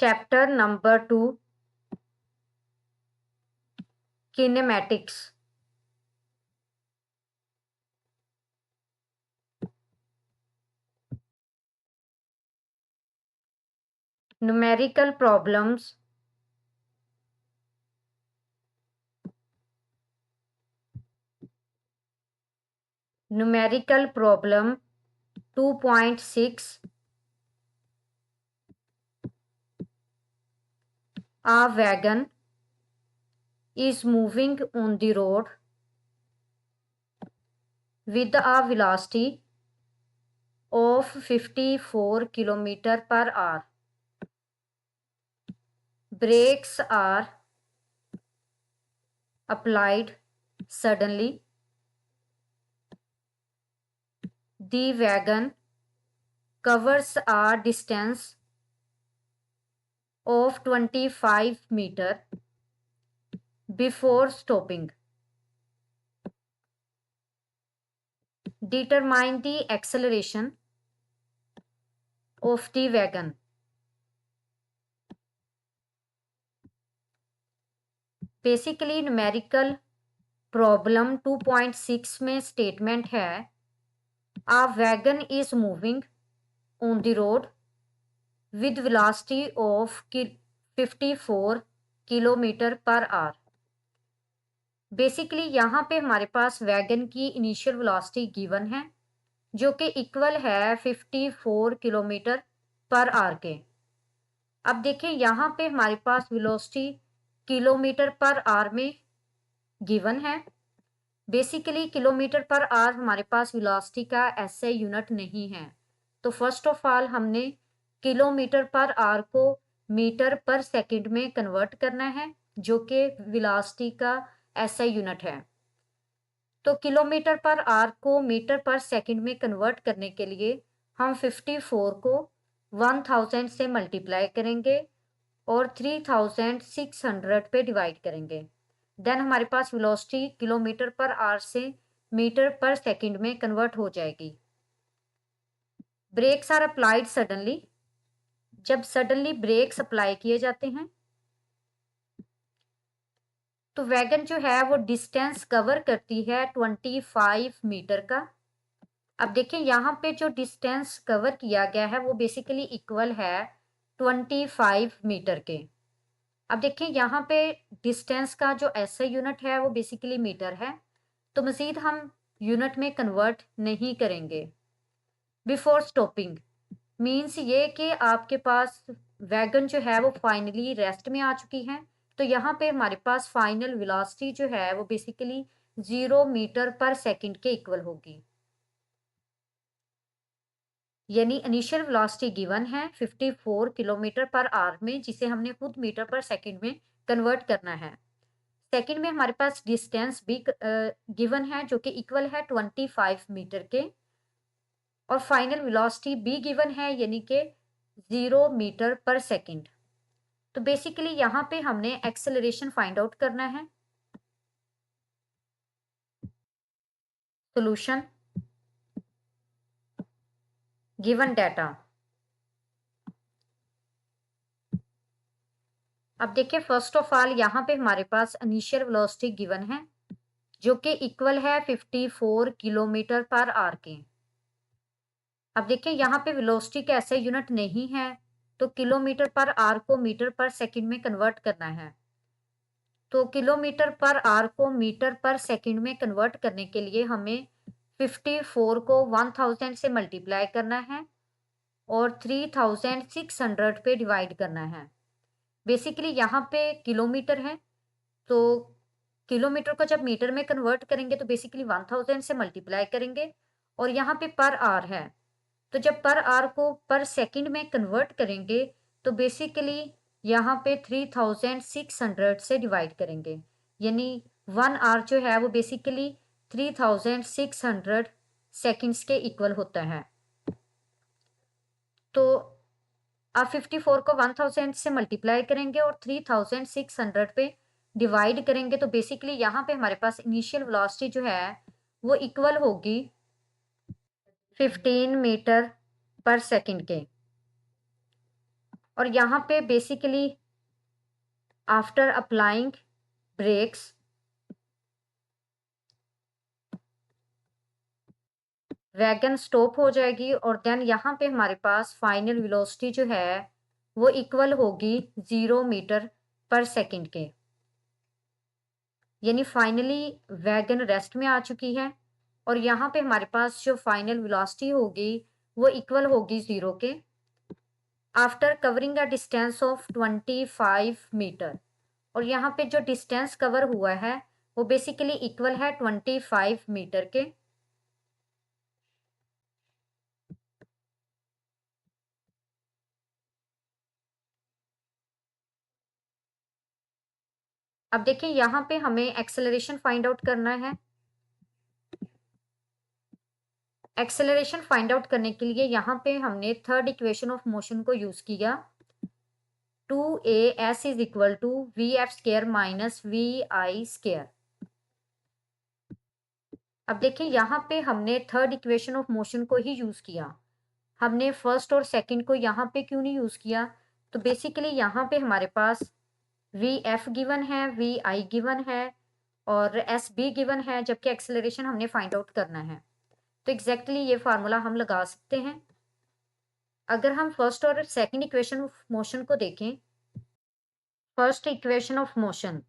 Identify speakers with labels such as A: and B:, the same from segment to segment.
A: Chapter number 2 kinematics. Numerical problems numerical problem 2.6 A wagon is moving on the road with a velocity of 54 km per hour. Brakes are applied suddenly. The wagon covers a distance of 25 meters before stopping. Determine the acceleration of the wagon. Basically numerical problem 2.6 में statement है a wagon is moving on the road with velocity of 54 kilometre पर hour. Basically यहाँ पे हमारे पास wagon की initial velocity given है जो कि इक्वल है 54 किलोमीटर पर आवर के। अब देखें यहाँ पे हमारे पास वेलोसिटी किलोमीटर पर आवर में गिवन है। बेसिकली किलोमीटर पर आवर हमारे पास वेलोसिटी का एसआई यूनिट नहीं है, तो फर्स्ट ऑफ ऑल हमने किलोमीटर पर आवर को मीटर पर सेकंड में कन्वर्ट करना है जो कि वेलोसिटी का एसआई यूनिट है। तो किलोमीटर पर आवर को मीटर पर सेकंड में कन्वर्ट करने के लिए हम 54 को 1000 से मल्टीप्लाई करेंगे और 3600 पे डिवाइड करेंगे। देन हमारे पास वेलोसिटी किलोमीटर पर आवर से मीटर पर सेकंड में कन्वर्ट हो जाएगी। Brakes are applied suddenly. जब सडनली ब्रेक्स अप्लाई किए जाते हैं तो वैगन जो है वो डिस्टेंस कवर करती है 25 मीटर का। अब देखिए यहाँ पे जो डिस्टेंस कवर किया गया है वो बेसिकली इक्वल है 25 मीटर के। अब देखिए यहाँ पे डिस्टेंस का जो एसआई यूनिट है वो बेसिकली मीटर है, तो मजीद हम यूनिट में कन्वर्ट नहीं करेंगे। बिफोर स्टॉपिंग मीन्स ये कि आपके पास वैगन जो है वो फाइनली रेस्ट में आ चुकी है, तो यहाँ पे हमारे पास फाइनल वेलोसिटी जो है वो बेसिकली 0 मीटर पर सेकंड के इक्वल होगी। यानी इनिशियल वेलोसिटी गिवन है 54 किलोमीटर पर आवर में, जिसे हमने खुद मीटर पर सेकंड में कन्वर्ट करना है। सेकंड में हमारे पास डिस्टेंस भी गिवन है जो कि इक्वल है 25 मीटर के, और फाइनल वेलोसिटी भी गिवन है यानी कि 0 मीटर पर सेकंड। तो बेसिकली यहाँ पे हमने एक्सेलरेशन फाइंड आउट करना है। Solution given data. अब देखिए फर्स्ट ऑफ ऑल यहाँ पे हमारे पास इनिशियल वेलोसिटी गिवन है जो कि इक्वल है 54 किलोमीटर पर आवर के। अब देखिए यहाँ पे वेलोसिटी का ऐसे यूनिट नहीं है, तो किलोमीटर पर आवर को मीटर पर सेकंड में कन्वर्ट करना है। तो किलोमीटर पर आवर को मीटर पर सेकंड में कन्वर्ट करने के लिए हमें 54 को 1000 से मल्टीप्लाई करना है और 3600 पे डिवाइड करना है। बेसिकली यहाँ पे किलोमीटर है, तो किलोमीटर को जब मीटर में कन्वर्ट करेंगे तो बेसिकली 1000 से मल्टीप्लाई करेंगे, और यहाँ पे पर आवर है, तो जब पर आवर को पर सेकंड में कन्वर्ट करेंगे तो बेसिकली यहाँ पे 3600 से डिवाइड करेंगे, यानी 1 आवर जो है वो बेसिकली 3600 सेकंड्स के इक्वल होता है। तो आप 54 को 1000 से मल्टीप्लाई करेंगे और 3600 पे डिवाइड करेंगे, तो बेसिकली यहाँ पे हमारे पास इनिशियल वेलोसिटी जो है वो इक्वल होगी 15 मीटर पर सेकंड के, और यहाँ पे basically after applying brakes wagon stop हो जाएगी और देन यहाँ पे हमारे पास फाइनल वेलोसिटी जो है वो इक्वल होगी 0 मीटर पर सेकंड के, यानी फाइनली वैगन रेस्ट में आ चुकी है और यहाँ पे हमारे पास जो फाइनल वेलोसिटी होगी वो इक्वल होगी 0 के after covering a distance of 25 metre. और यहाँ पे जो डिस्टेंस कवर हुआ है वो बेसिकली इक्वल है 25 मीटर के। अब देखिए यहाँ पे हमें एक्सेलरेशन फाइंड आउट करना है। एक्सेलरेशन फाइंड आउट करने के लिए यहाँ पे हमने थर्ड इक्वेशन ऑफ मोशन को यूज किया, 2as is equal to vf square minus vi square. अब देखिए यहाँ पे हमने थर्ड इक्वेशन ऑफ मोशन को ही यूज किया, हमने फर्स्ट और सेकंड को यहाँ पे क्यों नहीं यूज किया? तो बेसिकली यहाँ पे हमारे पास vf गिवन है, vi गिवन है और sb गिवन है, जबकि एक्सेलरेशन हमने फाइंड आउट करना है। तो एग्जैक्टली ये फार्मूला हम लगा सकते हैं। अगर हम फर्स्ट और सेकंड इक्वेशन ऑफ मोशन को देखें, first equation of motion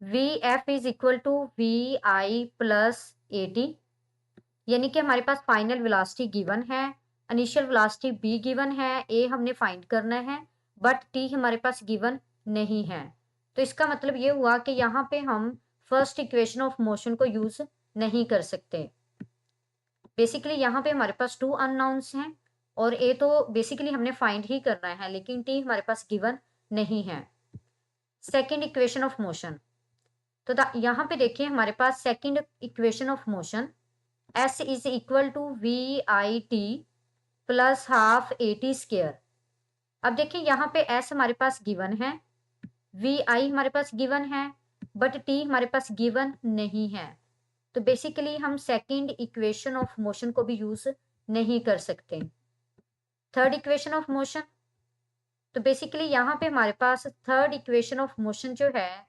A: vf is equal to vi plus at, यानी कि हमारे पास फाइनल वेलोसिटी गिवन है, इनिशियल वेलोसिटी b गिवन है, a हमने फाइंड करना है बट t हमारे पास गिवन नहीं है। तो इसका मतलब ये हुआ कि यहाँ पे हम फर्स्ट इक्वेशन ऑफ मोशन को यूज नहीं कर सकते। बेसिकली यहाँ पे हमारे पास 2 अननोन्स हैं और a तो बेसिकली हमने फाइंड ही करना है, लेकिन t हमारे पास गिवन नहीं है। सेकेंड इक्वेशन ऑफ मोशन, तो यहाँ पे देखिए हमारे पास second equation of motion s is equal to vit plus half at square. अब देखिए यहाँ पे s हमारे पास गिवन है, vi हमारे पास गिवन है बट t हमारे पास गिवन नहीं है। तो बेसिकली हम सेकेंड इक्वेशन ऑफ मोशन को भी यूज नहीं कर सकते। थर्ड इक्वेशन ऑफ मोशन, तो बेसिकली यहाँ पे हमारे पास थर्ड इक्वेशन ऑफ मोशन जो है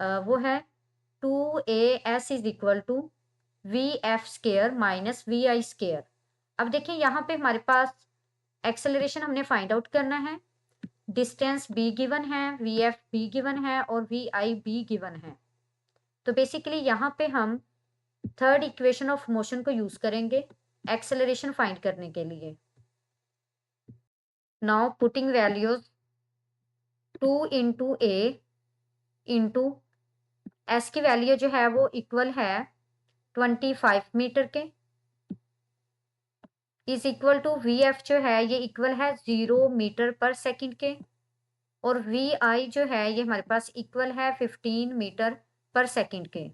A: वो है 2as is equal to vf square minus vi square. अब देखिए यहाँ पे हमारे पास एक्सेलरेशन हमने फाइंड आउट करना है, डिस्टेंस b गिवन है, vf b गिवन है और vi b गिवन है। तो बेसिकली यहाँ पे हम थर्ड इक्वेशन ऑफ मोशन को यूज करेंगे एक्सेलरेशन फाइंड करने के लिए। Now putting values 2 into a into s की वैल्यू जो है वो इक्वल है 25 मीटर के, is equal to we f जो है ये इक्वल है 0 मीटर पर सेकंड के और वी आई जो है ये हमारे पास इक्वल है 15 मीटर पर सेकंड के।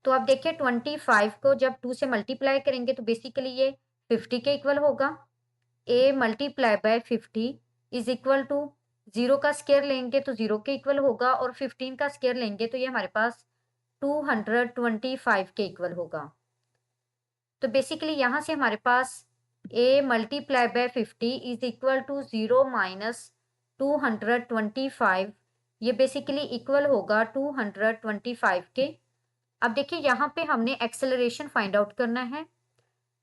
A: तो आप देखिए 25 को जब 2 से मल्टीप्लाई करेंगे तो बेसिकली ये 50 के इक्वल होगा। a multiply by 50 is equal to 0 का स्क्वायर लेंगे तो 0 के इक्वल होगा और 15 का स्क्वायर लेंगे तो ये हमारे पास 225 के इक्वल होगा। तो बेसिकली यहाँ से हमारे पास a multiply by 50 is equal to 0 minus 225, ये बेसिकली इक्वल होगा 225 के। अब देखिए यहाँ पे हमने एक्सेलरेशन फाइंड आउट करना है।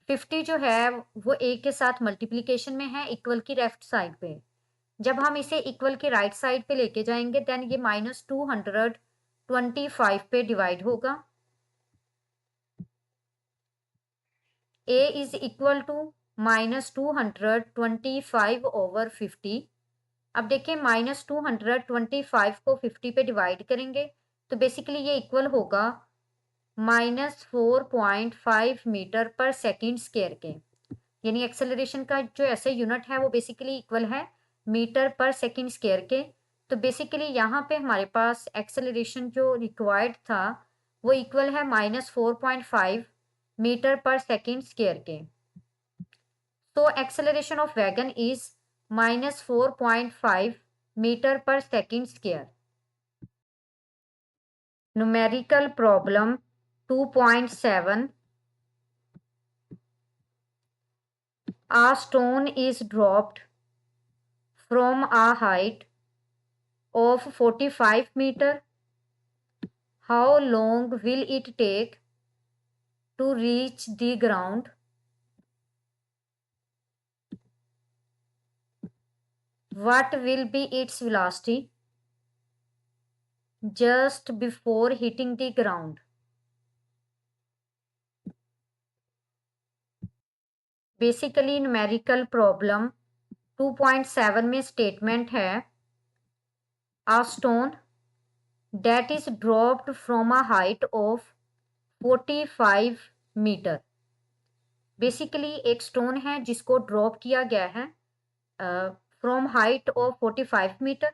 A: 50 जो है वो a के साथ मल्टीप्लीकेशन में है इक्वल की लेफ्ट साइड पे, जब हम इसे इक्वल की राइट साइड पे लेके जाएंगे देन ये माइनस 225 पे डिवाइड होगा। a is equal to minus 225 over 50। अब देखिए माइनस 225 को 50 पे डिवाइड करेंगे तो बेसिकली ये इक्वल होगा माइनस 4.5 मीटर पर सेकेंड स्क्वायर के, यानी एक्सेलरेशन का जो ऐसे यूनिट है वो बेसिकली इक्वल है मीटर पर सेकेंड स्क्वायर के। तो बेसिकली यहाँ पे हमारे पास एक्सेलरेशन जो रिक्वायर्ड था वो इक्वल है माइनस 4.5 मीटर पर सेकेंड स्क्वायर के। तो acceleration of wagon is minus 4.5 metre पर second square. Numerical problem 2.7, A stone is dropped from a height of 45 meter. How long will it take to reach the ground? What will be its velocity just before hitting the ground? Basically numerical problem 2.7 में statement है a stone that is dropped from a height of 45 metre. Basically एक stone है जिसको drop किया गया है from height of 45 metre.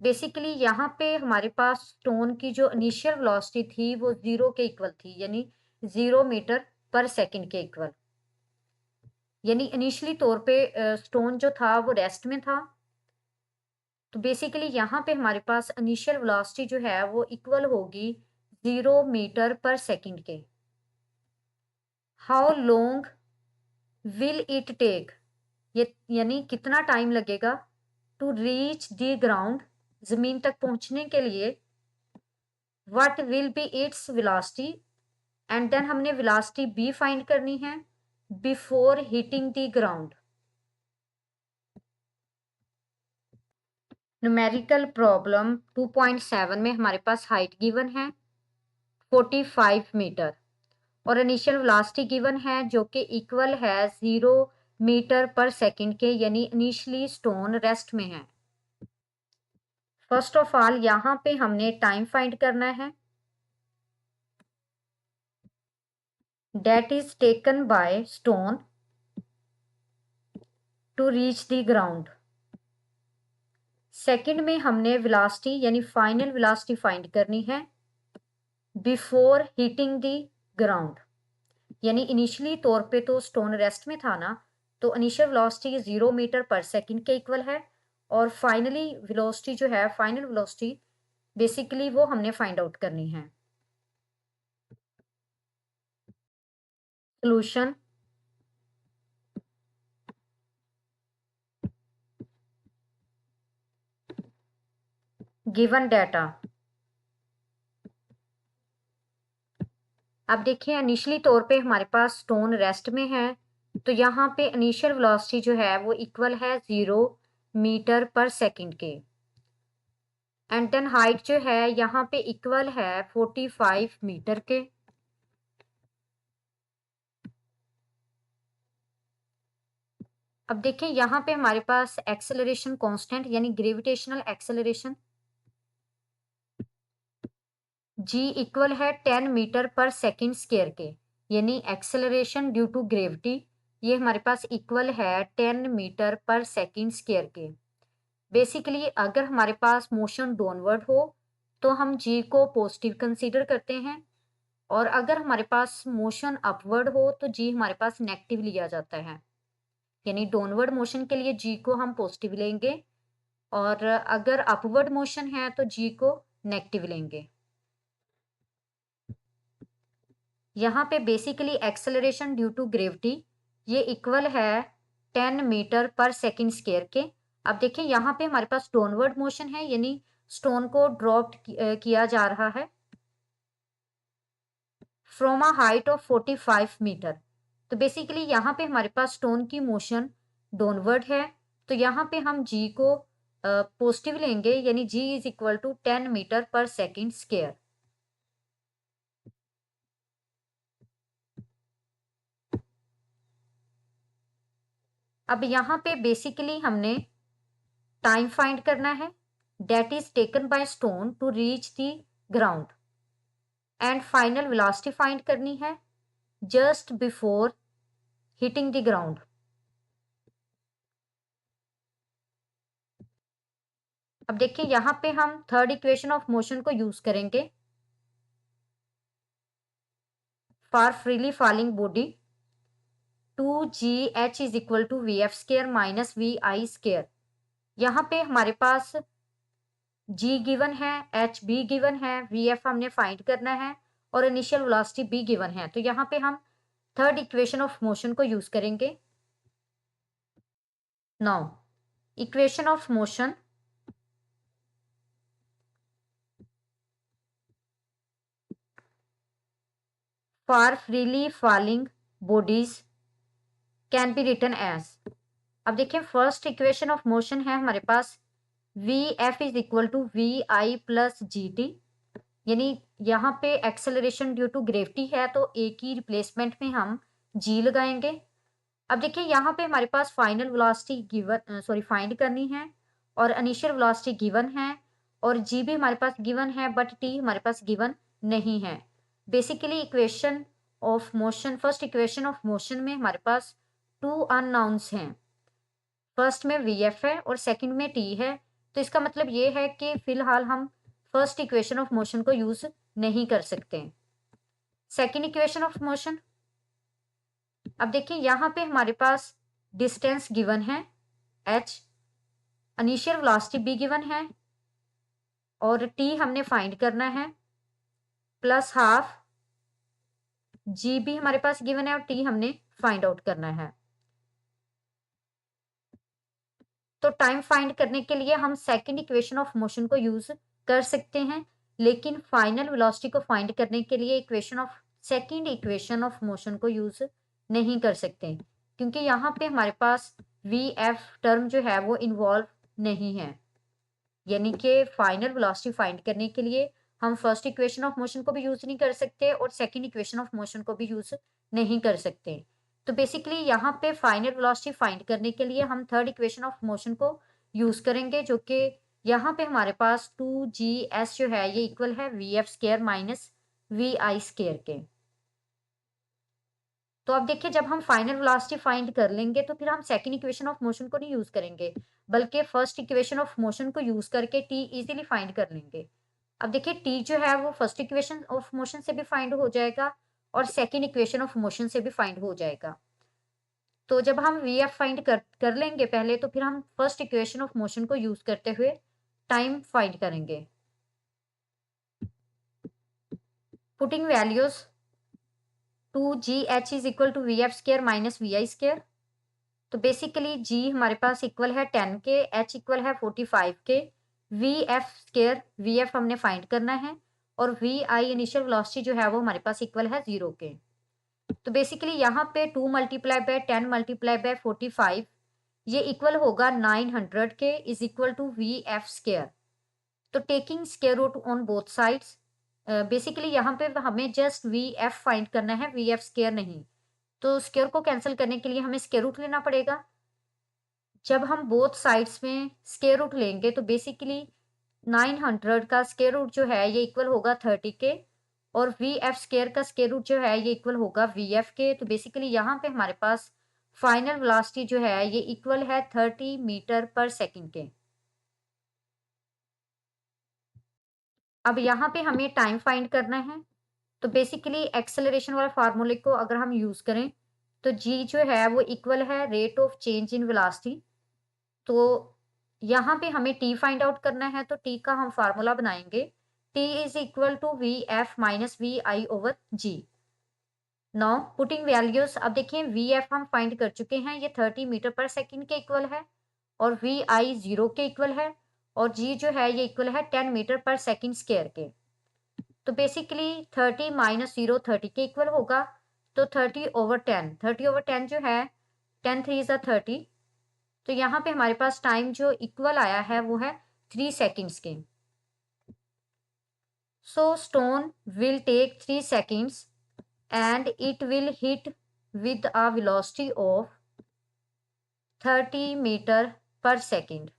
A: Basically यहाँ पे हमारे पास स्टोन की जो इनिशियल वेलोसिटी थी वो 0 के इक्वल थी, यानी 0 मीटर पर सेकंड के इक्वल। यानी इनिशियली तौर पे स्टोन जो था वो रेस्ट में था। तो बेसिकली यहाँ पे हमारे पास इनिशियल वेलोसिटी जो है वो इक्वल होगी 0 मीटर पर सेकंड के। How long will it take, ये यानी कितना टाइम लगेगा, टू रीच द ग्राउंड, जमीन तक पहुंचने के लिए। What will be its velocity, and then हमने वेलोसिटी बी फाइंड करनी है before hitting the ground. Numerical problem 2.7 में हमारे पास हाइट गिवन है 45 मीटर और इनिशियल वेलोसिटी गिवन है जो कि इक्वल है 0 मीटर पर सेकंड के, यानी इनिशियली स्टोन रेस्ट में है। फर्स्ट ऑफ ऑल यहाँ पे हमने टाइम फाइंड करना है that is taken by stone to reach the ground। Second में हमने वेलोसिटी यानी फाइनल वेलोसिटी फाइंड करनी है बिफोर हिटिंग द ग्राउंड। यानी इनिशियली तौर पे तो स्टोन रेस्ट में था ना, तो इनिशियल वेलोसिटी 0 मीटर पर सेकंड के इक्वल है और फाइनली वेलोसिटी जो है, फाइनल वेलोसिटी बेसिकली वो हमने फाइंड आउट करनी है। Solution, given data. अब देखिए इनिशियली तौर पे हमारे पास स्टोन रेस्ट में है, तो यहाँ पे इनिशियल वेलोसिटी जो है वो इक्वल है 0 मीटर पर सेकंड के, एंड देन हाइट जो है यहाँ पे इक्वल है 45 मीटर के। अब देखें यहाँ पे हमारे पास एक्सेलरेशन कांस्टेंट यानी ग्रेविटेशनल एक्सेलरेशन g इक्वल है 10 मीटर पर सेकंड स्क्वायर के, यानी एक्सेलरेशन ड्यू टू ग्रेविटी ये हमारे पास इक्वल है 10 मीटर पर सेकंड स्क्वायर के। बेसिकली अगर हमारे पास मोशन डाउनवर्ड हो तो हम g को पॉजिटिव कंसीडर करते हैं, और अगर हमारे पास मोशन अपवर्ड हो तो g हमारे पास नेगेटिव लिया जाता है। यानी डाउनवर्ड मोशन के लिए g को हम पॉजिटिव लेंगे और अगर अपवर्ड मोशन है तो g को नेगेटिव लेंगे। यहाँ पे basically acceleration due to gravity ये इक्वल है 10 मीटर पर सेकंड स्क्वायर के। अब देखिए यहाँ पे हमारे पास डाउनवर्ड मोशन है, यानी स्टोन को ड्रॉप किया जा रहा है from a height of 45 metre. तो बेसिकली यहाँ पे हमारे पास स्टोन की मोशन डाउनवर्ड है, तो यहाँ पे हम g को पॉजिटिव लेंगे, यानी g is equal to 10 metre पर सेकंड स्क्वायर। अब यहाँ पे बेसिकली हमने टाइम फाइंड करना है that is taken by stone to reach the ground, and final velocity find करनी है just before hitting the ground. अब देखिए यहाँ पे हम थर्ड इक्वेशन ऑफ मोशन को यूज करेंगे for freely falling body 2gh is equal to vf square minus vi square. यहाँ पे हमारे पास g गिवन है, h भी गिवन है, vf हमने फाइंड करना है और इनिशियल वेलोसिटी भी गिवन है। तो यहाँ पे हम थर्ड इक्वेशन ऑफ मोशन को यूज करेंगे। Now equation of motion for freely falling bodies can be written as. अब देखिए फर्स्ट इक्वेशन ऑफ मोशन है हमारे पास V F is equal to V I plus G T, यानी यहाँ पे एक्सेलरेशन ड्यू टू ग्रेविटी है तो ए की रिप्लेसमेंट में हम जी लगाएंगे। अब देखिए यहाँ पे हमारे पास फाइनल वेलोसिटी गिवन फाइंड करनी है और इनिशियल वेलोसिटी गिवन है और जी भी हमारे पास गिवन है बट टी हमारे पास गिवन नहीं है। Basically equation of motion, first equation of motion में हमारे पास टू अननोन्स हैं, फर्स्ट में वी एफ है और सेकंड में टी है। तो इसका मतलब ये है कि फिलहाल हम फर्स्ट इक्वेशन ऑफ मोशन को यूज नहीं कर सकते। सेकंड इक्वेशन ऑफ मोशन, अब देखिए यहाँ पे हमारे पास डिस्टेंस गिवन है h, इनिशियल वेलोसिटी भी गिवन है और t हमने फाइंड करना है प्लस हाफ, g भी हमारे पास गिवन है और t हमने फाइंड आउट करना है। तो टाइम फाइंड करने के लिए हम सेकंड इक्वेशन ऑफ मोशन को यूज कर सकते हैं, लेकिन फाइनल वेलोसिटी को फाइंड करने के लिए सेकंड इक्वेशन ऑफ मोशन को यूज नहीं कर सकते, क्योंकि यहाँ पे हमारे पास वी एफ टर्म जो है वो इन्वॉल्व नहीं है। यानी कि फाइनल वेलोसिटी फाइंड करने के लिए हम फर्स्ट इक्वेशन ऑफ मोशन को भी यूज नहीं कर सकते और सेकंड इक्वेशन ऑफ मोशन को भी यूज नहीं कर सकते। तो बेसिकली यहाँ पे फाइनल वेलोसिटी फाइंड करने के लिए हम थर्ड इक्वेशन ऑफ मोशन को यूज करेंगे, जो कि यहाँ पे हमारे पास 2GS जो है ये इक्वल है v F square minus v i square के। तो अब देखिए जब हम फाइनल वेलोसिटी फाइंड कर लेंगे तो फिर हम सेकंड इक्वेशन ऑफ मोशन को नहीं यूज करेंगे, बल्कि फर्स्ट इक्वेशन ऑफ मोशन को यूज करके टी इजीली फाइंड कर लेंगे। अब देखिए टी जो है वो फर्स्ट इक्वेशन ऑफ मोशन से भी फाइंड हो जाएगा और सेकंड इक्वेशन ऑफ मोशन से भी फाइंड हो जाएगा। तो जब हम वी एफ फाइंड कर लेंगे पहले, तो फिर हम फर्स्ट इक्वेशन ऑफ मोशन को यूज करते हुए टाइम फाइंड करेंगे। Putting values 2GH is equal to V F square minus v i square. तो बेसिकली g हमारे पास इक्वल है 10 के, h इक्वल है 45 के, V F square V F हमने फाइंड करना है और वी आई इनिशियल वेलोसिटी जो है वो हमारे पास इक्वल है 0 के। तो बेसिकली यहाँ पे 2 मल्टीप्लाई बाय 10 मल्टीप्लाई बाय 45 ये इक्वल होगा 900 के is equal to V F square. तो taking square root on both sides, basically यहाँ पे हमें जस्ट वी एफ फाइंड करना है, वी एफ स्केयर नहीं। तो स्केयर को कैंसिल करने के लिए हमें स्केयर रूट लेना पड़ेगा। जब हम बोथ साइड्स में स्केयर रूट लेंगे तो बेसिकली 900 का स्केयर रूट जो है ये इक्वल होगा 30 के और वी एफ स्केयर का स्केयर रूट जो है ये इक्वल होगा वी एफ के। तो बेसिकली यहाँ पे हमारे पास फाइनल वेलोसिटी जो है ये इक्वल है 30 मीटर पर सेकंड के। अब यहाँ पे हमें टाइम फाइंड करना है। तो बेसिकली एक्सेलरेशन वाले फार्मूले को अगर हम यूज करें तो जी जो है वो इक्वल है rate of change in velocity. तो यहाँ पे हमें टी फाइंड आउट करना है, तो टी का हम फार्मूला बनाएंगे, t is equal to we f minus v i over g. Now putting values, अब देखिए वी एफ हम फाइंड कर चुके हैं, ये 30 मीटर पर सेकंड के इक्वल है और वी आई 0 के इक्वल है और जी जो है ये इक्वल है 10 मीटर पर सेकंड स्क्वायर के। तो बेसिकली 30 माइनस 0 30 के इक्वल होगा। तो 30/10 जो है 10 3 ज़ा 30। तो यहाँ पे हमारे पास टाइम जो इक्वल आया है वो है 3 सेकेंड्स के। So stone will take 3 seconds and it will hit with a velocity of 30 meter per second.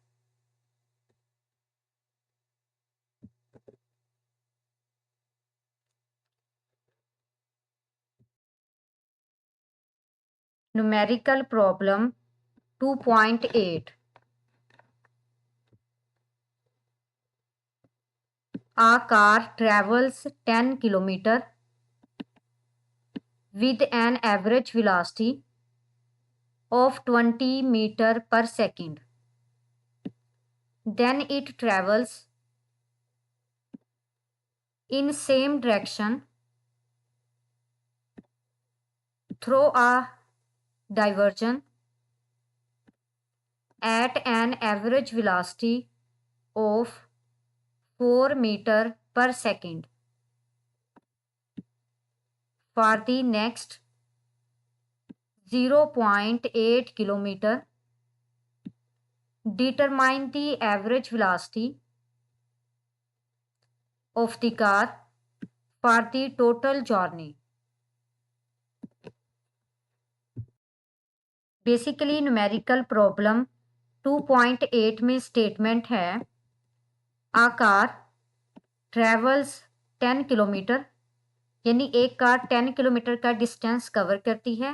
A: Numerical problem 2.8. A car travels 10 kilometer with an average velocity of 20 meter per second. Then it travels in same direction through a diversion at an average velocity of 4 meter per second for the next 0.8 kilometer. Determine the average velocity of the car for the total journey. Basically numerical problem 2.8 में statement है आ car travels 10 kilometre, यानी एक car 10 kilometre का distance cover करती है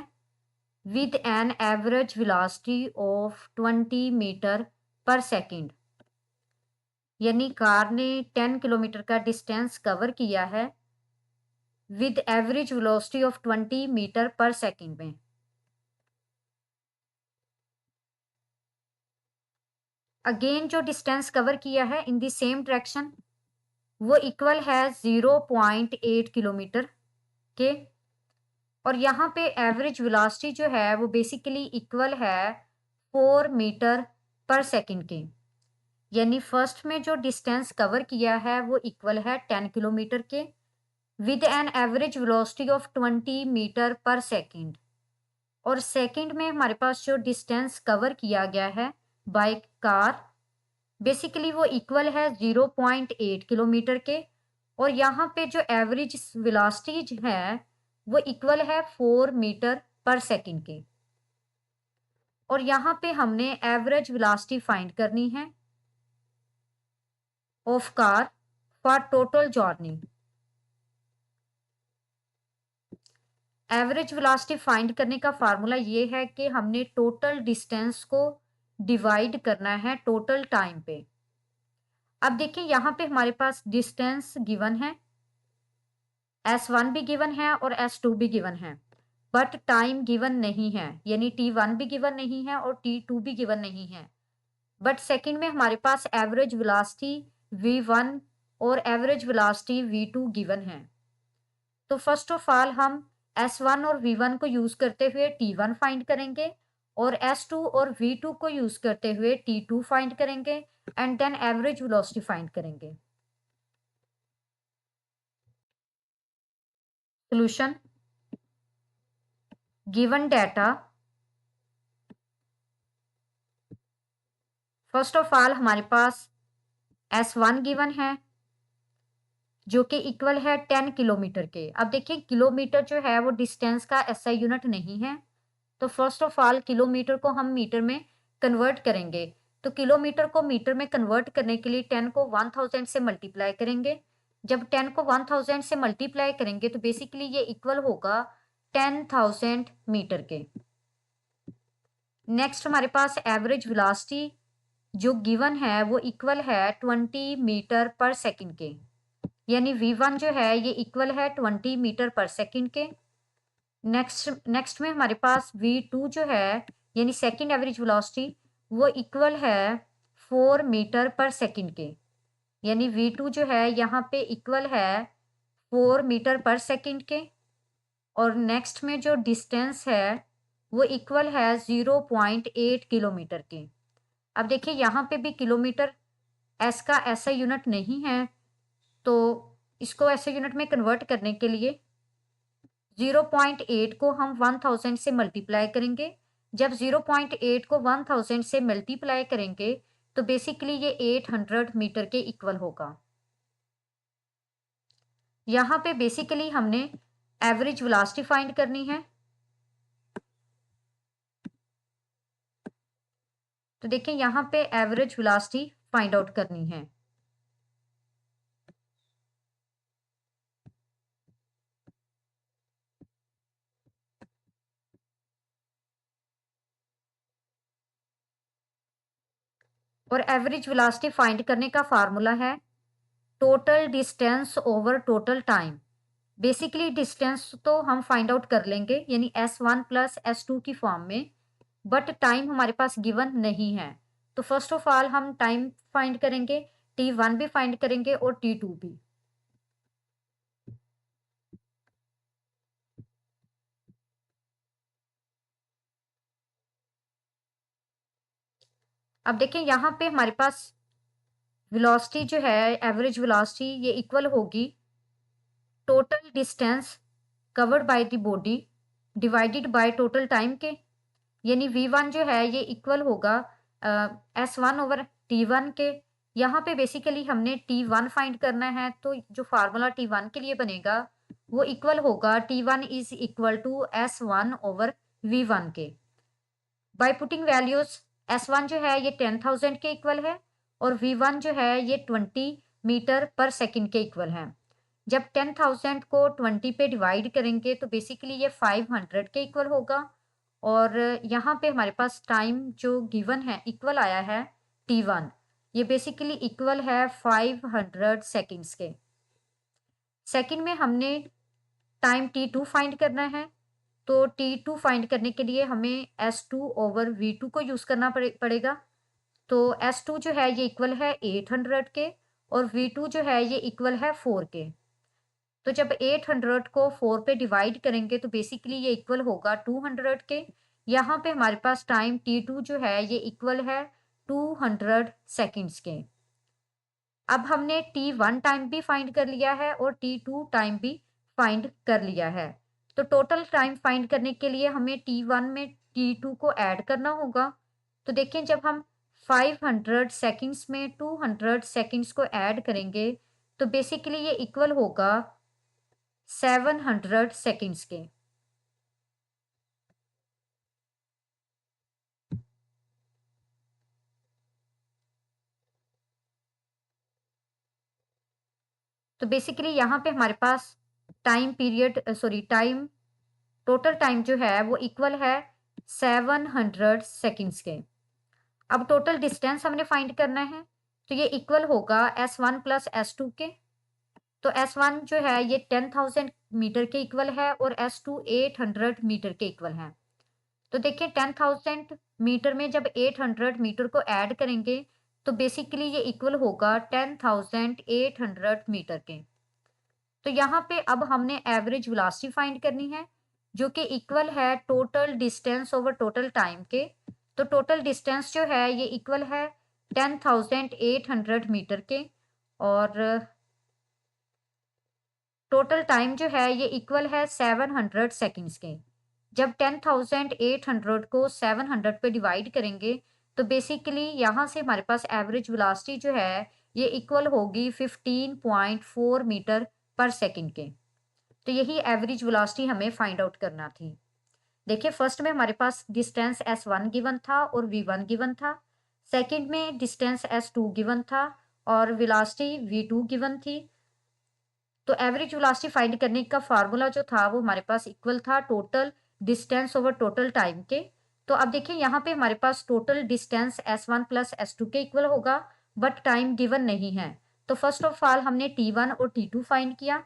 A: with an average velocity of 20 metre पर second, यानी car ने 10 किलोमीटर का डिस्टेंस कवर किया है with average velocity of 20 metre पर सेकंड में। अगेन जो डिस्टेंस कवर किया है इन द सेम डायरेक्शन वो इक्वल है 0.8 किलोमीटर के, और यहाँ पे एवरेज वेलोसिटी जो है वो बेसिकली इक्वल है 4 मीटर पर सेकंड के, यानी फर्स्ट में जो डिस्टेंस कवर किया है वो इक्वल है 10 किलोमीटर के with an average velocity of 20 metre पर सेकंड, और सेकंड में हमारे पास जो डिस्टेंस कवर किया गया है बाय कार बेसिकली वो इक्वल है 0.8 किलोमीटर के, और यहाँ पे जो एवरेज वेलोसिटी है वो इक्वल है 4 मीटर पर सेकंड के, और यहाँ पे हमने एवरेज वेलोसिटी फाइंड करनी है of car for total journey. Average velocity find करने का फार्मूला ये है कि हमने टोटल डिस्टेंस को डिवाइड करना है टोटल टाइम पे। अब देखिए यहाँ पे हमारे पास डिस्टेंस गिवन है, S1 भी गिवन है और S2 भी गिवन है, बट टाइम गिवन नहीं है, यानी T1 भी गिवन नहीं है और T2 भी गिवन नहीं है। बट सेकंड में हमारे पास एवरेज वेलोसिटी V1 और एवरेज वेलोसिटी V2 गिवन है। तो फर्स्ट ऑफ ऑल हम S1 और V1 को यूज करते हुए T1 फाइंड करेंगे और S2 और V2 को यूज करते हुए T2 फाइंड करेंगे and then average velocity find करेंगे। Solution given data, first of all हमारे पास S1 गिवन है जो कि इक्वल है 10 किलोमीटर के। अब देखिए किलोमीटर जो है वो डिस्टेंस का SI यूनिट नहीं है, तो फर्स्ट ऑफ ऑल किलोमीटर को हम मीटर में कन्वर्ट करेंगे। तो किलोमीटर को मीटर में कन्वर्ट करने के लिए 10 को 1000 से मल्टीप्लाई करेंगे। जब 10 को 1000 से मल्टीप्लाई करेंगे तो बेसिकली ये इक्वल होगा 10,000 मीटर के। नेक्स्ट हमारे पास एवरेज वेलोसिटी जो गिवन है वो इक्वल है 20 मीटर पर सेकंड के, यानी V1 जो है ये इक्वल है 20 मीटर पर सेकंड के। नेक्स्ट में हमारे पास V2 जो है यानी सेकंड एवरेज वेलोसिटी वो इक्वल है 4 मीटर पर सेकंड के, यानी V2 जो है यहाँ पे इक्वल है 4 मीटर पर सेकंड के, और नेक्स्ट में जो डिस्टेंस है वो इक्वल है 0.8 किलोमीटर के। अब देखिए यहाँ पे भी किलोमीटर एस का ऐसा यूनिट नहीं है, तो इसको ऐसे यूनिट में कन्वर्ट करने के लिए 0.8 को हम 1000 से मल्टीप्लाई करेंगे। जब 0.8 को 1000 से मल्टीप्लाई करेंगे तो बेसिकली ये 800 मीटर के इक्वल होगा। यहाँ पे बेसिकली हमने एवरेज वेलोसिटी फाइंड करनी है। तो देखिए यहाँ पे एवरेज वेलोसिटी फाइंड आउट करनी है। और एवरेज वेलोसिटी फाइंड करने का फार्मूला है total distance over total time. Basically distance तो हम फाइंड आउट कर लेंगे यानी S1 प्लस S2 की फॉर्म में, बट टाइम हमारे पास गिवन नहीं है। तो फर्स्ट ऑफ ऑल हम टाइम फाइंड करेंगे, T1 भी फाइंड करेंगे और T2 भी। अब देखिए यहाँ पे हमारे पास वेलोसिटी जो है, एवरेज वेलोसिटी, ये इक्वल होगी total distance covered by the body divided by total time के। यानी V1 जो है ये इक्वल होगा S1 ओवर T1 के। यहाँ पे बेसिकली हमने T1 फाइंड करना है, तो जो फार्मूला T1 के लिए बनेगा वो इक्वल होगा T1 is equal to S1 over V1 के। बाय पुटिंग वैल्यूज, S1 जो है ये 10,000 के इक्वल है और V1 जो है ये 20 मीटर पर सेकंड के इक्वल है। जब 10,000 को 20 पे डिवाइड करेंगे तो बेसिकली ये 500 के इक्वल होगा। और यहाँ पे हमारे पास टाइम जो गिवन है इक्वल आया है T1, ये बेसिकली इक्वल है 500 सेकंड्स के। सेकंड में हमने टाइम T2 फाइंड करना है, तो T2 फाइंड करने के लिए हमें S2 ओवर V2 को यूज करना पड़ेगा। तो S2 जो है ये इक्वल है 800 के और V2 जो है ये इक्वल है 4 के। तो जब 800 को 4 पे डिवाइड करेंगे तो बेसिकली ये इक्वल होगा 200 के। यहाँ पे हमारे पास टाइम T2 जो है ये इक्वल है 200 सेकंड्स के। अब हमने T1 टाइम भी फाइंड कर लिया है और T2 टाइम भी फाइंड कर लिया है। तो टोटल टाइम फाइंड करने के लिए हमें T1 में T2 को ऐड करना होगा। तो देखिए जब हम 500 सेकंड्स में 200 सेकंड्स को ऐड करेंगे तो बेसिकली ये इक्वल होगा 700 सेकंड्स के। तो बेसिकली यहाँ पे हमारे पास time period time total time जो है वो इक्वल है 700 सेकंड्स के। अब टोटल डिस्टेंस हमने फाइंड करना है, तो ये इक्वल होगा S1 प्लस S2 के। तो S1 जो है ये 10,000 मीटर के इक्वल है और S2 800 मीटर के इक्वल है। तो देखिए 10,000 मीटर में जब 800 मीटर को ऐड करेंगे तो बेसिकली ये इक्वल होगा 10,800 मीटर के। तो यहाँ पे अब हमने एवरेज वेलोसिटी फाइंड करनी है जो कि इक्वल है total distance over total time के। तो टोटल डिस्टेंस जो है ये इक्वल है 10,800 मीटर के और टोटल टाइम जो है ये इक्वल है 700 सेकंड्स के। जब 10,800 को 700 पे डिवाइड करेंगे तो बेसिकली यहाँ से हमारे पास एवरेज वेलोसिटी जो है ये इक्वल होगी 15.4 मीटर पर सेकंड के। तो यही एवरेज वेलोसिटी हमें फाइंड आउट करना थी। देखिए फर्स्ट में हमारे पास डिस्टेंस S1 गिवन था और V1 गिवन था। सेकंड में डिस्टेंस S2 गिवन था और वेलोसिटी V2 गिवन थी। तो एवरेज वेलोसिटी फाइंड करने का फार्मूला जो था वो हमारे पास इक्वल था total distance over total time के। तो अब देखिए यहाँ पे हमारे पास total distance S1 plus S2 के इक्वल होगा बट टाइम गिवन नहीं है। तो फर्स्ट ऑफ ऑल हमने T1 और T2 फाइंड किया।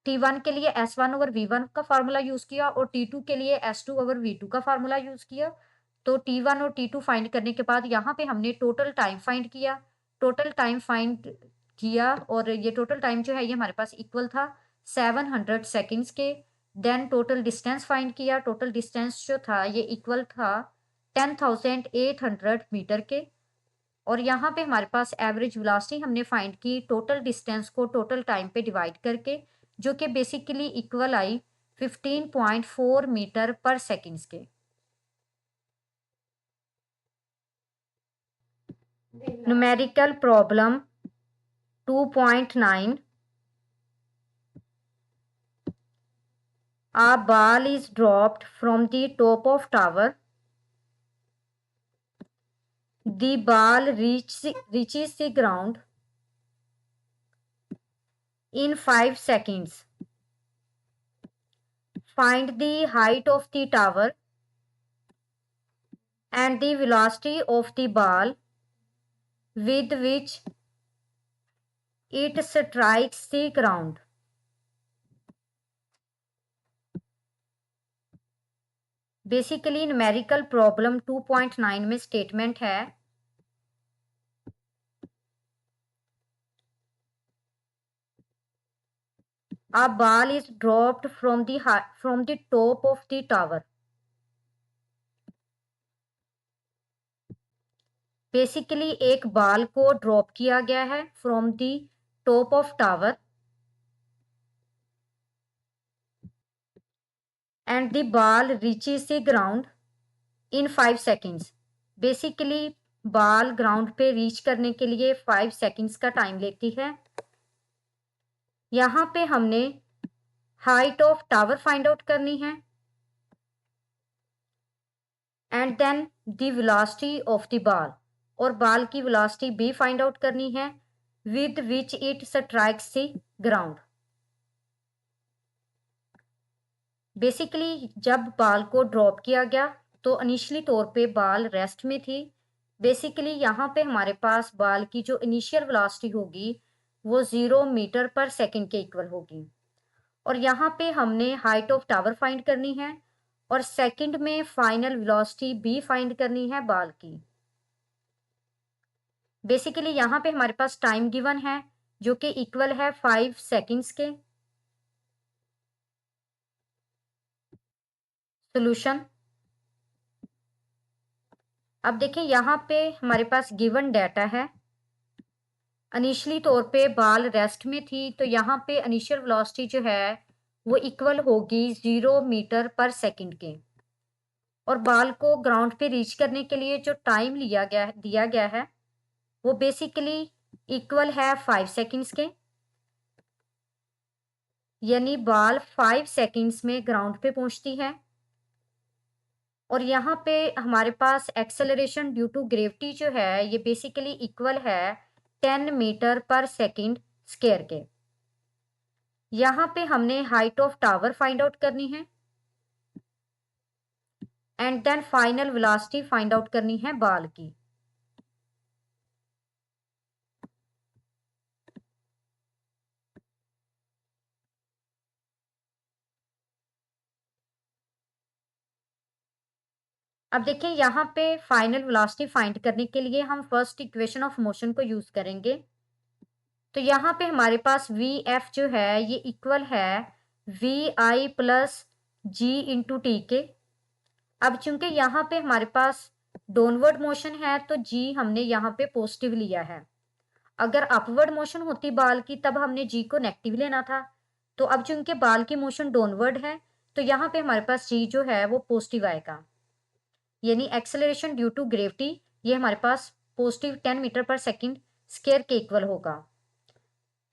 A: T1 के लिए S1 ओवर V1 का फार्मूला यूज किया और T2 के लिए S2 ओवर V2 का फार्मूला यूज किया। तो T1 और T2 फाइंड करने के बाद यहाँ पे हमने टोटल टाइम फाइंड किया। टोटल टाइम फाइंड किया और ये टोटल टाइम जो है ये हमारे पास इक्वल था 700 सेकंड्स के। देन टोटल डिस्टेंस फाइंड किया। टोटल डिस्टेंस जो था ये इक्वल था 10,800 मीटर के। और यहाँ पे हमारे पास एवरेज वेलोसिटी हमने फाइंड की टोटल डिस्टेंस को टोटल टाइम पे डिवाइड करके, जो कि बेसिकली इक्वल आई 15.4 मीटर पर सेकंड्स के। Numerical problem 2.9। A ball is dropped from the top of tower. The ball reaches the ground in 5 seconds. Find the height of the tower and the velocity of the ball with which it strikes the ground. Basically numerical problem 2.9 में statement है A ball is dropped from the top of the tower. Basically एक ball को drop किया गया है from the top of tower and the ball reaches the ground in 5 seconds. Basically ball ground पे reach करने के लिए 5 सेकेंड्स का टाइम लेती है। यहाँ पे हमने height of tower find out करनी है and then the velocity of the ball, और बाल की वेलोसिटी भी फाइंड आउट करनी है with which it strikes the ground. Basically जब बाल को ड्रॉप किया गया तो इनिशियली तौर पे बाल रेस्ट में थी। बेसिकली यहाँ पे हमारे पास बाल की जो इनिशियल वेलोसिटी होगी वो 0 मीटर पर सेकंड के इक्वल होगी, और यहाँ पे हमने हाइट ऑफ टावर फाइंड करनी है और सेकंड में फाइनल वेलोसिटी भी फाइंड करनी है बाल की। बेसिकली यहाँ पे हमारे पास टाइम गिवन है जो कि इक्वल है 5 सेकेंड्स के। सॉल्यूशन, अब देखिए यहाँ पे हमारे पास गिवन डाटा है। इनिशियली तौर पे बाल रेस्ट में थी तो यहाँ पे इनिशियल वेलोसिटी जो है वो इक्वल होगी 0 मीटर पर सेकंड के, और बाल को ग्राउंड पे रीच करने के लिए जो टाइम दिया गया है वो बेसिकली इक्वल है 5 सेकेंड्स के, यानी बाल 5 सेकेंड्स में ग्राउंड पे पहुंचती है। और यहाँ पे हमारे पास एक्सेलरेशन ड्यू टू ग्रेविटी जो है ये बेसिकली इक्वल है 10 मीटर पर सेकंड स्क्वायर के। यहाँ पे हमने height of tower find out करनी है and then final velocity find out करनी है बाल की। अब देखिए यहाँ पे फाइनल वेलोसिटी फाइंड करने के लिए हम फर्स्ट इक्वेशन ऑफ मोशन को यूज करेंगे। तो यहाँ पे हमारे पास वी एफ जो है ये इक्वल है we I plus g into t के। अब चूंकि यहाँ पे हमारे पास डाउनवर्ड मोशन है तो जी हमने यहाँ पे पॉजिटिव लिया है। अगर अपवर्ड मोशन होती बाल की तब हमने जी को नेगेटिव लेना था। तो अब चूंकि बाल की मोशन डाउनवर्ड है तो यहाँ पे हमारे पास जी जो है वो पॉजिटिव आएगा, यानी एक्सेलरेशन ड्यू टू ग्रेविटी ये हमारे पास पॉजिटिव 10 मीटर पर सेकंड स्क्वायर के इक्वल होगा।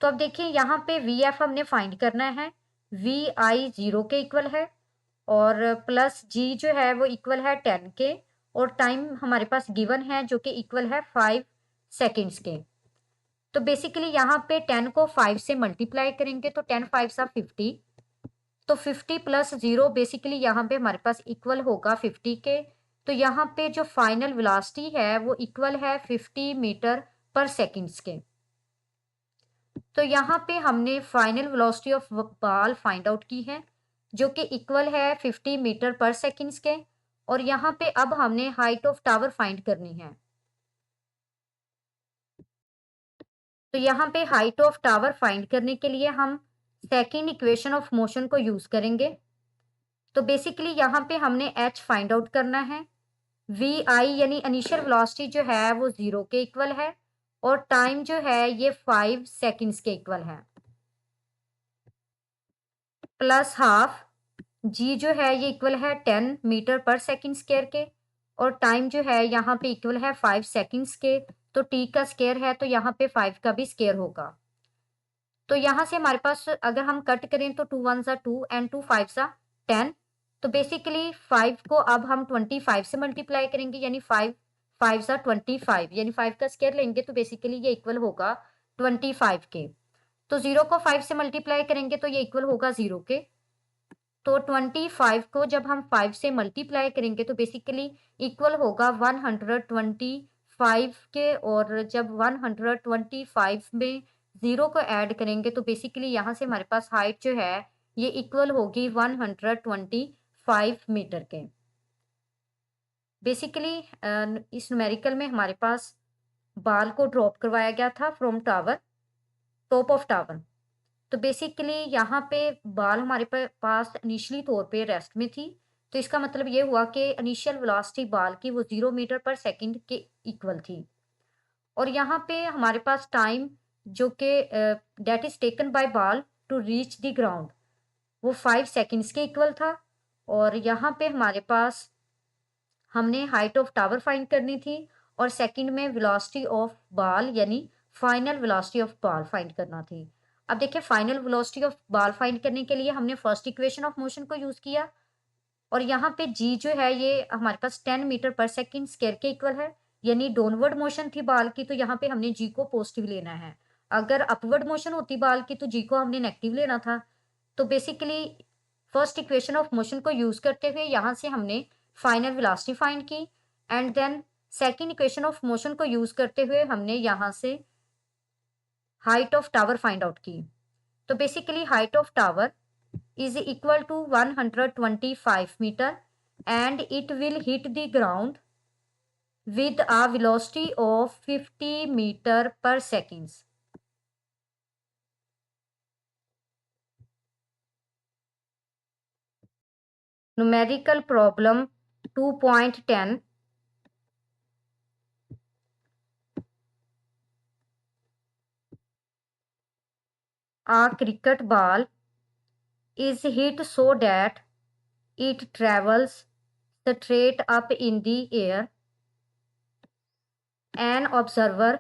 A: तो अब देखिए यहाँ पे वी एफ हमने फाइंड करना है, वी आई 0 के इक्वल है और प्लस जी जो है वो इक्वल है 10 के, और टाइम हमारे पास गिवन है जो कि इक्वल है 5 सेकेंड्स के। तो बेसिकली यहाँ पे 10 को 5 से मल्टीप्लाई करेंगे तो 10 5 सा 50, तो 50 प्लस 0 बेसिकली यहाँ पे हमारे पास इक्वल होगा 50 के। तो यहाँ पे जो फाइनल वेलोसिटी है वो इक्वल है 50 मीटर पर सेकेंड्स के। तो यहाँ पे हमने फाइनल वेलोसिटी ऑफ बाल फाइंड आउट की है जो कि इक्वल है 50 मीटर पर सेकेंड्स के, और यहाँ पे अब हमने हाइट ऑफ टावर फाइंड करनी है। तो यहाँ पे हाइट ऑफ टावर फाइंड करने के लिए हम सेकेंड इक्वेशन ऑफ मोशन को यूज करेंगे। तो बेसिकली यहाँ पे हमने एच फाइंड आउट करना है, वी आई यानी इनिशियल वेलोसिटी जो है वो 0 के इक्वल है और टाइम जो है ये 5 सेकेंड्स के इक्वल है, प्लस हाफ जी जो है ये इक्वल है 10 मीटर पर सेकेंड स्क्वायर के, और टाइम जो है यहाँ पे इक्वल है 5 सेकेंड्स के। तो टी का स्क्वायर है तो यहाँ पे 5 का भी स्क्वायर होगा। तो यहाँ से हमारे पास अगर हम कट करें तो 2 1 सा 2 एंड 2 5 सा 10। तो बेसिकली 5 को अब हम 25 से मल्टीप्लाई करेंगे, यानी 5 5 सा 25, यानी 5 का स्क्वायर लेंगे तो बेसिकली ये इक्वल होगा 25 के। तो 0 को 5 से मल्टीप्लाई करेंगे तो ये इक्वल होगा 0 के। तो 25 को जब हम 5 से मल्टीप्लाई करेंगे तो बेसिकली इक्वल होगा 125 के, और जब 125 में 0 को ऐड करेंगे तो बेसिकली यहाँ से हमारे पास हाइट जो है ये इक्वल होगी 125 मीटर के। बेसिकली इस न्यूमेरिकल में हमारे पास बाल को ड्रॉप करवाया गया था from tower, top of tower. तो बेसिकली यहाँ पे बाल हमारे पास इनिशियली तौर पे रेस्ट में थी, तो इसका मतलब ये हुआ कि इनिशियल वेलोसिटी बॉल की वो 0 मीटर पर सेकंड के इक्वल थी। और यहाँ पे हमारे पास टाइम जो कि that is taken by ball to reach the ground वो 5 सेकंड्स के इक्वल था। और यहाँ पे हमारे पास हमने हाइट ऑफ टावर फाइंड करनी थी और सेकंड में वेलोसिटी ऑफ बॉल यानी final velocity of ball find करना थी। अब देखिए final velocity of ball find करने के लिए हमने फर्स्ट इक्वेशन ऑफ मोशन को यूज किया और यहाँ पे जी जो है ये हमारे पास 10 मीटर पर सेकंड स्क्वायर के इक्वल है। यानी डाउनवर्ड मोशन थी बॉल की तो यहाँ पे हमने जी को पॉजिटिव लेना है। अगर अपवर्ड मोशन होती बॉल की तो जी को हमने नेगेटिव लेना था। तो basically first equation of motion को यूज करते हुए यहाँ से हमने फाइनल वेलोसिटी फाइंड की and then second equation of motion को यूज करते हुए हमने यहाँ से height of tower find out की। तो basically height of tower is equal to 125 meter and it will hit the ground with a velocity of 50 meter per seconds. Numerical problem 2.10. A cricket ball is hit so that it travels straight up in the air. An observer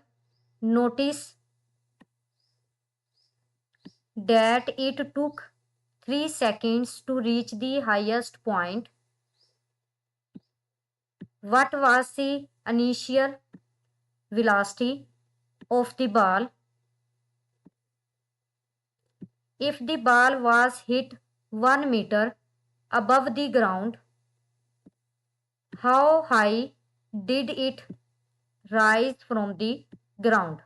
A: noticed that it took 3 seconds to reach the highest point. What was the initial velocity of the ball? If the ball was hit 1 meter above the ground, how high did it rise from the ground?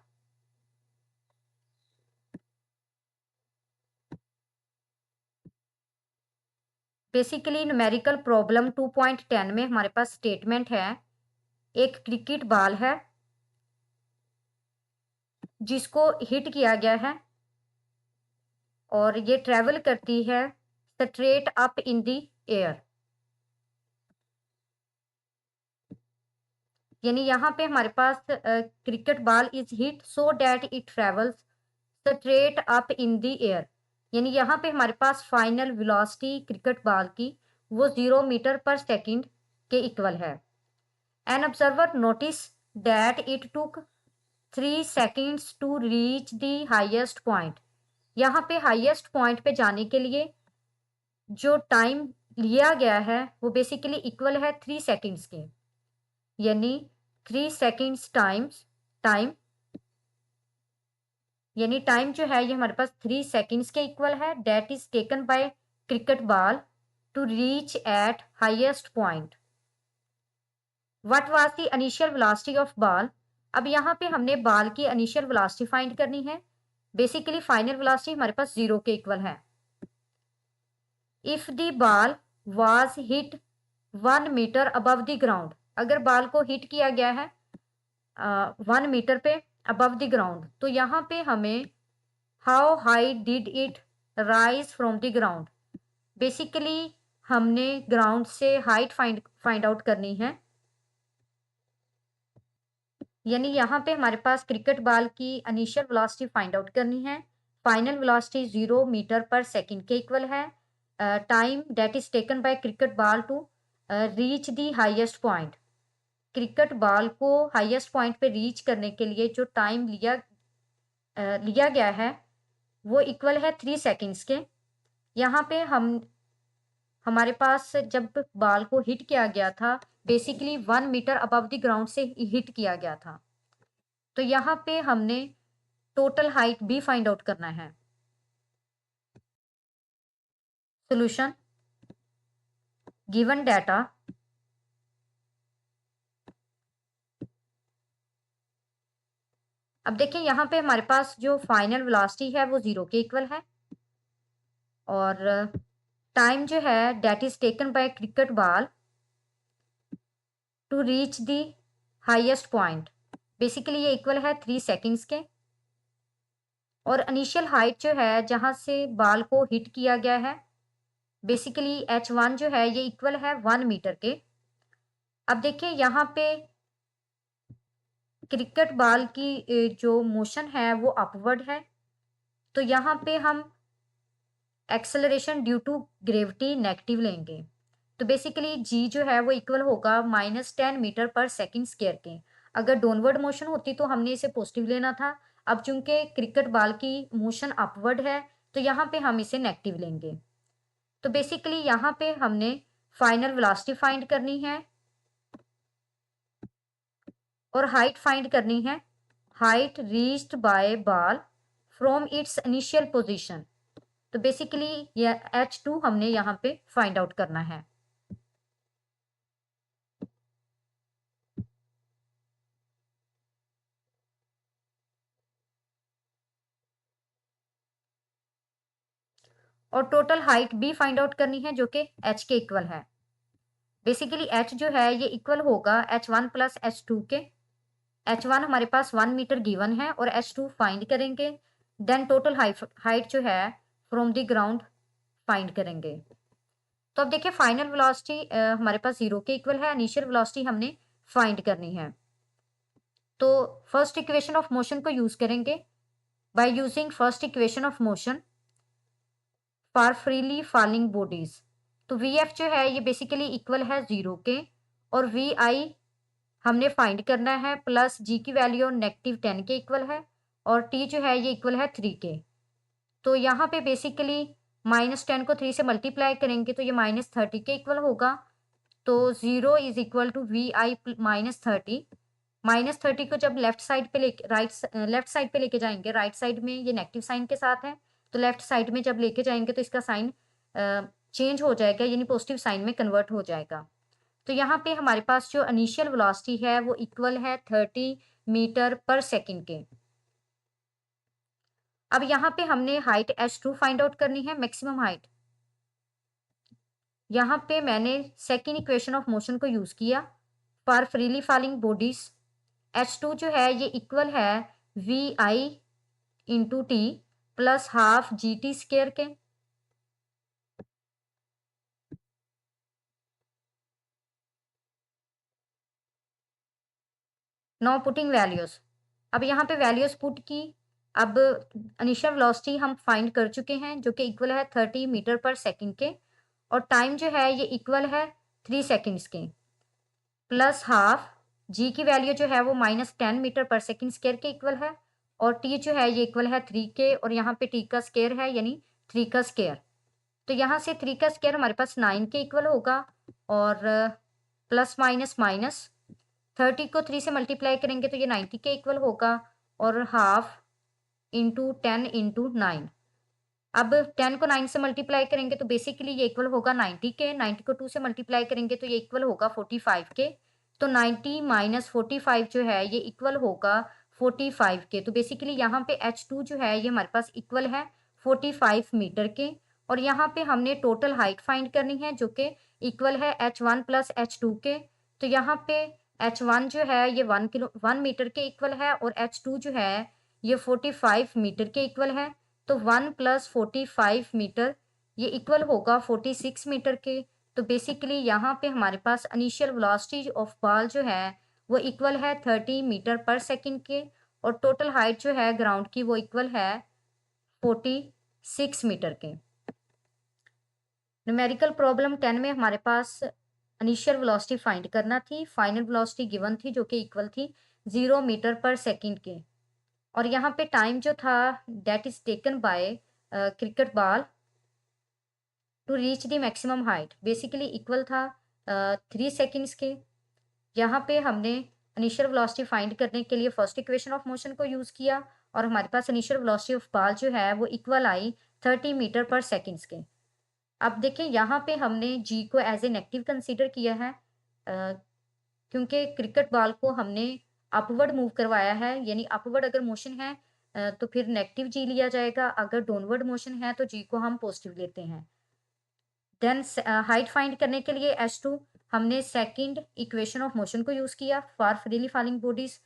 A: Basically numerical problem 2.10 में हमारे पास statement है एक cricket ball है जिसको hit किया गया है और ये ट्रेवल करती है straight up in the air. यानी यहाँ पे हमारे पास cricket ball is hit so that it travels straight up in the air. यानी यहाँ पे हमारे पास फाइनल वेलोसिटी क्रिकेट बॉल की वो 0 मीटर पर सेकंड के इक्वल है। An observer notice that it took 3 seconds to reach the highest point. यहाँ पे हाईएस्ट पॉइंट पे जाने के लिए जो टाइम लिया गया है वो बेसिकली इक्वल है 3 सेकंड्स के। यानी 3 सेकंड्स टाइम यानी टाइम जो है ये हमारे पास 3 सेकंड्स के इक्वल है that is taken by cricket ball to reach at highest point. What was the initial velocity of ball? अब यहाँ पे हमने बॉल की इनिशियल वेलोसिटी फाइंड करनी है। बेसिकली फाइनल वेलोसिटी हमारे पास 0 के इक्वल है। If the ball was hit 1 metre above the ground, अगर बॉल को हिट किया गया है 1 मीटर पे अबव द ग्राउंड तो यहाँ पे हमें how high did it rise from the ground, basically हमने ग्राउंड से हाइट फाइंड आउट करनी है। यानी यहाँ पे हमारे पास क्रिकेट बॉल की इनिशियल वेलोसिटी फाइंड आउट करनी है। फाइनल वेलोसिटी 0 मीटर पर सेकंड के इक्वल है। Time that is taken by cricket ball to reach the highest point. Cricket ball को हाईएस्ट पॉइंट पे रीच करने के लिए जो टाइम लिया गया है वो इक्वल है 3 सेकंड्स के। यहाँ पे हमारे पास जब बॉल को हिट किया गया था basically 1 metre above the ground से हिट किया गया था। तो यहाँ पे हमने टोटल हाइट भी फाइंड आउट करना है। सॉल्यूशन गिवन डाटा अब देखिए यहाँ पे हमारे पास जो फाइनल वेलोसिटी है वो 0 के इक्वल है और टाइम जो है that is taken by cricket ball to reach the highest point, basically ये इक्वल है 3 सेकंड्स के। और इनिशियल हाइट जो है जहां से बॉल को हिट किया गया है बेसिकली h1 जो है ये इक्वल है 1 मीटर के। अब देखिए यहाँ पे क्रिकेट बॉल की जो मोशन है वो अपवर्ड है, तो यहाँ पे हम acceleration due to gravity negative लेंगे। तो बेसिकली जी जो है वो इक्वल होगा -10 मीटर पर सेकंड स्क्वायर के। अगर डाउनवर्ड मोशन होती तो हमने इसे पॉजिटिव लेना था। अब चूंकि क्रिकेट बॉल की मोशन अपवर्ड है तो यहाँ पे हम इसे नेगेटिव लेंगे। तो बेसिकली यहाँ पे हमने फाइनल वेलोसिटी फाइंड करनी है और हाइट फाइंड करनी है। Height reached by ball from its initial position. तो बेसिकली ये h2 हमने यहाँ पे फाइंड आउट करना है। और टोटल हाइट भी फाइंड आउट करनी है जो कि h के इक्वल है। बेसिकली h जो है ये इक्वल होगा h1 प्लस h2 के। h1 हमारे पास 1 मीटर गिवन है और h2 फाइंड करेंगे। देन टोटल हाइट जो है फ्रॉम द ग्राउंड फाइंड करेंगे। तो अब देखिए फाइनल वेलोसिटी हमारे पास 0 के इक्वल है, इनिशियल वेलोसिटी हमने फाइंड करनी है। तो फर्स्ट इक्वेशन ऑफ मोशन को यूज करेंगे। By using first equation of motion for freely falling bodies, तो वी एफ जो है ये बेसिकली इक्वल है 0 के और वी आई हमने फाइंड करना है प्लस जी की वैल्यू -10 के इक्वल है और टी जो है ये इक्वल है 3 के। तो यहाँ पे बेसिकली -10 को 3 से मल्टीप्लाई करेंगे तो ये -30 के इक्वल होगा। तो 0 इज इक्वल टू वी आई -30। -30 को जब लेफ्ट साइड पे लेफ्ट साइड पे लेके जाएंगे, राइट साइड में ये नेगेटिव साइन के साथ है, तो लेफ्ट साइड में जब लेके जाएंगे तो इसका साइन चेंज हो जाएगा, यानी पॉजिटिव साइन में कन्वर्ट हो जाएगा। तो यहाँ पे हमारे पास जो इनिशियल वेलोसिटी है वो इक्वल है 30 मीटर पर सेकंड के। अब यहाँ पे हमने हाइट h2 फाइंड आउट करनी है, मैक्सिमम हाइट। यहाँ पे मैंने सेकेंड इक्वेशन ऑफ मोशन को यूज किया for freely falling bodies. h2 जो है ये इक्वल है we I into T plus half G T square के। Now putting values. अब यहाँ पे वैल्यूज पुट की। अब इनिशियल वेलोसिटी हम फाइंड कर चुके हैं जो कि इक्वल है 30 मीटर पर सेकंड के और टाइम जो है ये इक्वल है 3 सेकंड्स के प्लस हाफ जी की वैल्यू जो है वो -10 मीटर पर सेकंड स्क्वायर के इक्वल है और टी जो है ये इक्वल है 3 के और यहाँ पे टी का स्क्वायर है यानी 3 का स्क्वायर। तो यहाँ से 3 का स्क्वायर हमारे पास 9 के इक्वल होगा और प्लस माइनस माइनस 30 को 3 से मल्टीप्लाई करेंगे तो ये 90 के इक्वल होगा और हाफ इंटू 10 इंटू 9। अब 10 को 9 से मल्टीप्लाई करेंगे तो बेसिकली ये इक्वल होगा 90 के। 90 को 2 से मल्टीप्लाई करेंगे तो ये इक्वल होगा 45 के। तो 90 माइनस 45 जो है ये इक्वल होगा 45 के। तो बेसिकली यहाँ पे h2 जो है ये हमारे पास इक्वल है 45 मीटर के और यहाँ पे हमने टोटल हाइट फाइंड करनी है जो कि इक्वल है h1 प्लस h2 के। तो यहाँ पे h1 जो है ये 1 मीटर के इक्वल है और h2 जो है ये 45 मीटर के इक्वल है। तो 1 प्लस 45 मीटर ये इक्वल होगा 46 मीटर के। तो बेसिकली यहाँ पे हमारे पास इनिशियल वेलोसिटी ऑफ बॉल जो है वो इक्वल है 30 मीटर पर सेकंड के और टोटल हाइट जो है ग्राउंड की वो इक्वल है 46 मीटर के। न्यूमेरिकल प्रॉब्लम 10 में हमारे पास इनिशियल वेलोसिटी फाइंड करना थी, फाइनल वेलोसिटी गिवन थी जो कि इक्वल थी 0 मीटर पर सेकंड के और यहाँ पे टाइम जो था that is taken by cricket ball to reach the maximum height basically equal था 3 सेकेंड्स के। यहाँ पे हमने इनिशियल वेलोसिटी फाइंड करने के लिए फर्स्ट इक्वेशन ऑफ मोशन को यूज किया और हमारे पास इनिशियल वेलोसिटी ऑफ बॉल जो है वो इक्वल आई 30 मीटर पर सेकेंड्स के। अब देखिए यहाँ पे हमने जी को एज ए नेगेटिव कंसीडर किया है क्योंकि क्रिकेट बॉल को हमने अपवर्ड मूव करवाया है, यानी अपवर्ड अगर मोशन है तो फिर नेगेटिव जी लिया जाएगा, अगर डाउनवर्ड मोशन है तो जी को हम पॉजिटिव लेते हैं। देन हाइट फाइंड करने के लिए h2 हमने सेकंड इक्वेशन ऑफ मोशन को यूज किया फॉर फ्रीली फॉलिंग बॉडीज।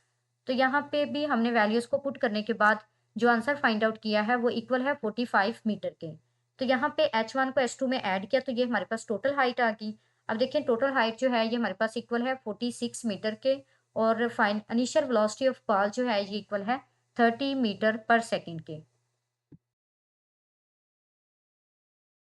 A: तो यहाँ पे भी हमने वैल्यूज को पुट करने के बाद जो आंसर फाइंड आउट किया है वो इक्वल है 45 मीटर के। तो यहाँ पे h1 को h2 में ऐड किया तो ये हमारे पास टोटल हाइट आ गई। अब देखिए टोटल हाइट जो है ये हमारे पास इक्वल है 46 मीटर के, और fine initial velocity of ball जो है ये इक्वल है 30 मीटर पर सेकंड के।